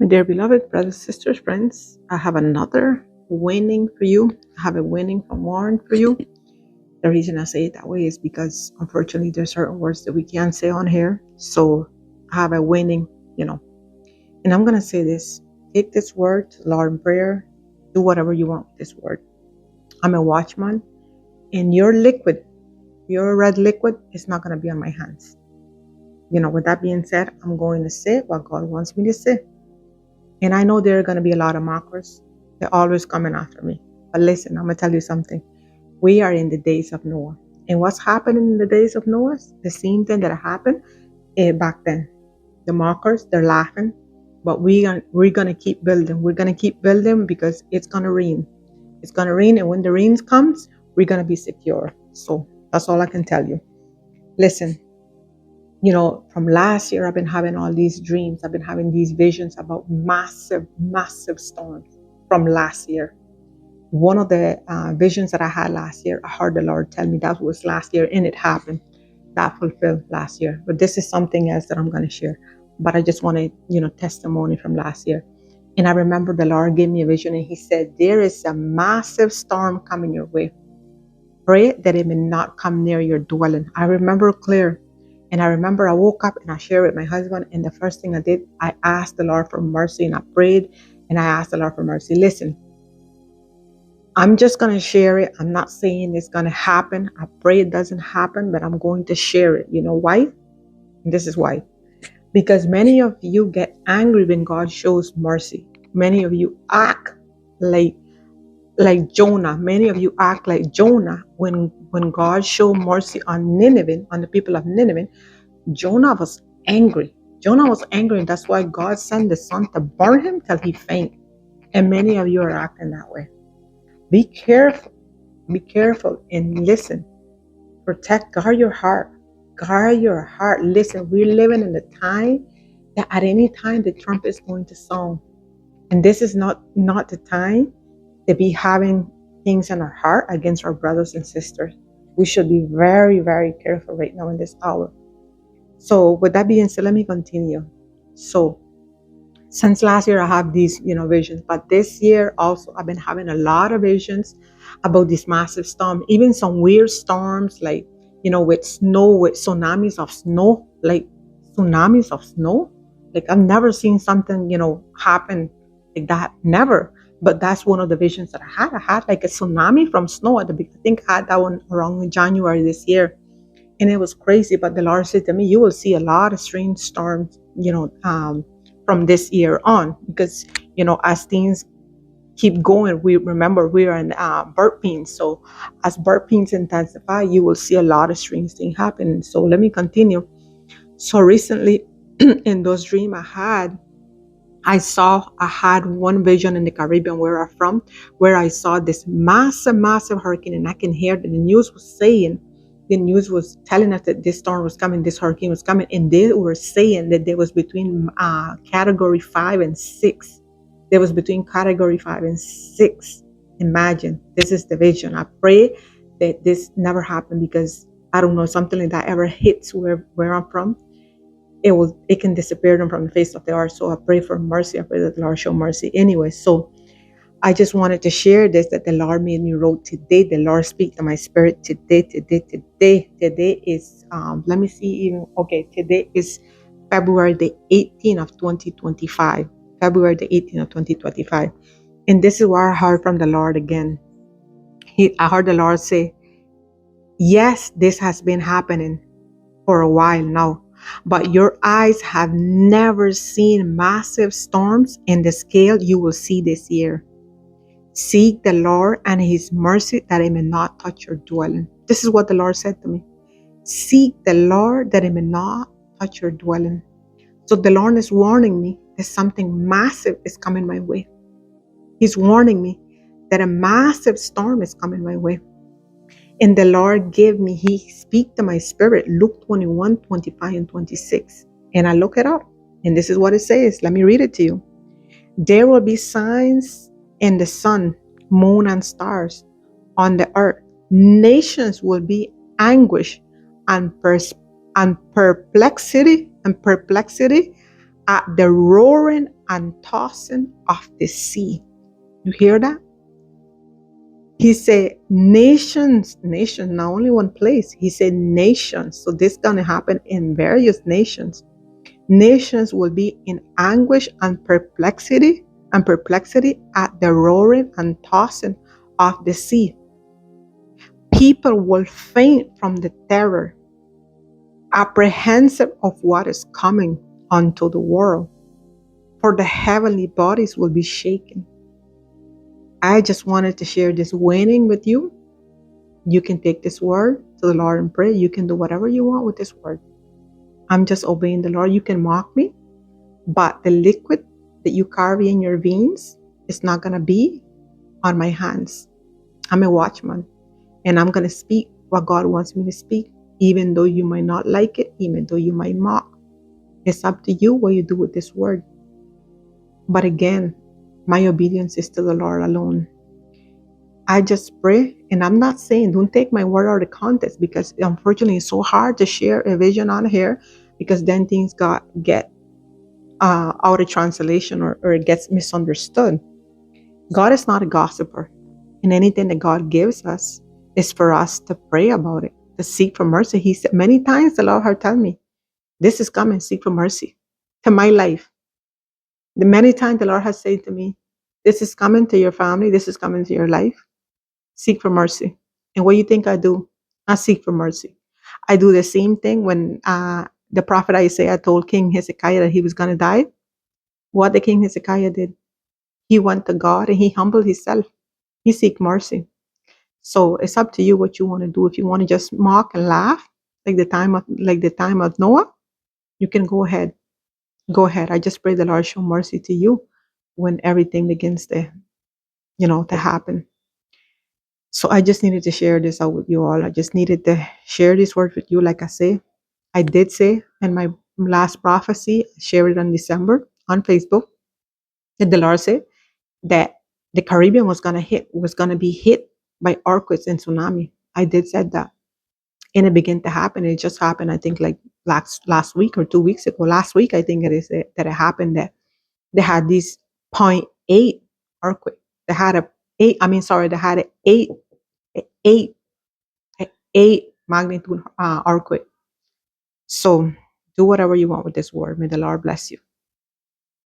My dear beloved brothers, sisters, friends, I have another winning for you. I have a winning from Warren for you. The reason I say it that way is because unfortunately there's certain words that we can't say on here. So I have a winning, And I'm going to say this. Take this word to the Lord in prayer. Do whatever you want with this word. I'm a watchman, and your red liquid is not going to be on my hands. With that being said, I'm going to say what God wants me to say. And I know there are going to be a lot of mockers. They're always coming after me. But listen, I'm going to tell you something. We are in the days of Noah. And what's happening in the days of Noah? The same thing that happened back then. The mockers, they're laughing. But we're going to keep building. We're going to keep building because it's going to rain. It's going to rain. And when the rain comes, we're going to be secure. So that's all I can tell you. Listen. From last year, I've been having all these dreams. I've been having these visions about massive, massive storms from last year. One of the visions that I had last year, I heard the Lord tell me that was last year, and it happened. That fulfilled last year. But this is something else that I'm going to share. But I just wanted, testimony from last year. And I remember the Lord gave me a vision, and He said, there is a massive storm coming your way. Pray that it may not come near your dwelling. I remember clear. And I remember I woke up and I shared with my husband. And the first thing I did, I asked the Lord for mercy, and I prayed and I asked the Lord for mercy. Listen, I'm just going to share it. I'm not saying it's going to happen. I pray it doesn't happen, but I'm going to share it. You know why? And this is why. Because many of you get angry when God shows mercy. Many of you act like Jonah. Many of you act like Jonah when God showed mercy on Nineveh, on the people of Nineveh. Jonah was angry. Jonah was angry, and that's why God sent the sun to burn him till he faint. And many of you are acting that way. Be careful. Be careful and listen. Guard your heart. Guard your heart. Listen, we're living in the time that at any time the trumpet is going to sound. And this is not the time to be having things in our heart against our brothers and sisters. We should be very, very careful right now in this hour. So with that being said, let me continue. So since last year, I have these, visions, but this year also, I've been having a lot of visions about this massive storm, even some weird storms, like, with snow, with tsunamis of snow, like tsunamis of snow. Like I've never seen something, happen like that. Never. But that's one of the visions that I had. I had like a tsunami from snow at the beginning. I think I had that one around January this year. And it was crazy. But the Lord said to me, you will see a lot of strange storms, from this year on. Because, as things keep going, we remember we are in bird pains. So as bird pains intensify, you will see a lot of strange things happen. So let me continue. So recently, in those dreams I had one vision in the Caribbean where I'm from, where I saw this massive, massive hurricane, and I can hear that the news was telling us that this storm was coming, this hurricane was coming, and they were saying that there was between category 5 and 6. There was between category 5 and 6. Imagine, this is the vision. I pray that this never happened, because I don't know, something like that ever hits where I'm from, it can disappear them from the face of the earth. So I pray for mercy. I pray that the Lord show mercy. Anyway, so I just wanted to share this, that the Lord made me wrote today. The Lord speak to my spirit today. Today is let me see even. Okay, today is February the 18th of 2025. February the 18th of 2025. And this is what I heard from the Lord again. I heard the Lord say, yes, this has been happening for a while now, but your eyes have never seen massive storms in the scale you will see this year. Seek the Lord and His mercy, that it may not touch your dwelling. This is what the Lord said to me. Seek the Lord that it may not touch your dwelling. So the Lord is warning me that something massive is coming my way. He's warning me that a massive storm is coming my way. And the Lord He speak to my spirit, Luke 21, 25, and 26. And I look it up. And this is what it says. Let me read it to you. There will be signs in the sun, moon, and stars on the earth. Nations will be anguish and perplexity at the roaring and tossing of the sea. You hear that? He said nations, not only one place. He said nations. So this is going to happen in various nations. Nations will be in anguish and perplexity at the roaring and tossing of the sea. People will faint from the terror, apprehensive of what is coming unto the world, for the heavenly bodies will be shaken. I just wanted to share this warning with you. You can take this word to the Lord and pray. You can do whatever you want with this word. I'm just obeying the Lord. You can mock me, but the liquid that you carry in your veins is not going to be on my hands. I'm a watchman, and I'm going to speak what God wants me to speak, even though you might not like it, even though you might mock. It's up to you what you do with this word. But again, my obedience is to the Lord alone. I just pray, and I'm not saying don't take my word out of context, because unfortunately it's so hard to share a vision on here, because then things get out of translation, or it gets misunderstood. God is not a gossiper, and anything that God gives us is for us to pray about it, to seek for mercy. He said many times, the Lord has told me, this is coming, seek for mercy to my life. The many times the Lord has said to me, this is coming to your family, this is coming to your life. Seek for mercy. And what do you think I do? I seek for mercy. I do the same thing when the prophet Isaiah told King Hezekiah that he was going to die. What the King Hezekiah did, he went to God and he humbled himself. He seek mercy. So it's up to you what you want to do. If you want to just mock and laugh, like the time of Noah, you can go ahead. Go ahead. I just pray the Lord show mercy to you when everything begins to happen. So I just needed to share this out with you all. I just needed to share this word with you. Like I did say in my last prophecy, I shared it in December on Facebook, that the Lord said that the Caribbean was gonna be hit by earthquakes and tsunami. I did said that. And it began to happen. It just happened, I think, like last week or 2 weeks ago. Last week, I think that it happened, that they had this point 0.8 earthquake. They had a eight. I mean, sorry, they had a eight eight magnitude earthquake. So do whatever you want with this word. May the Lord bless you.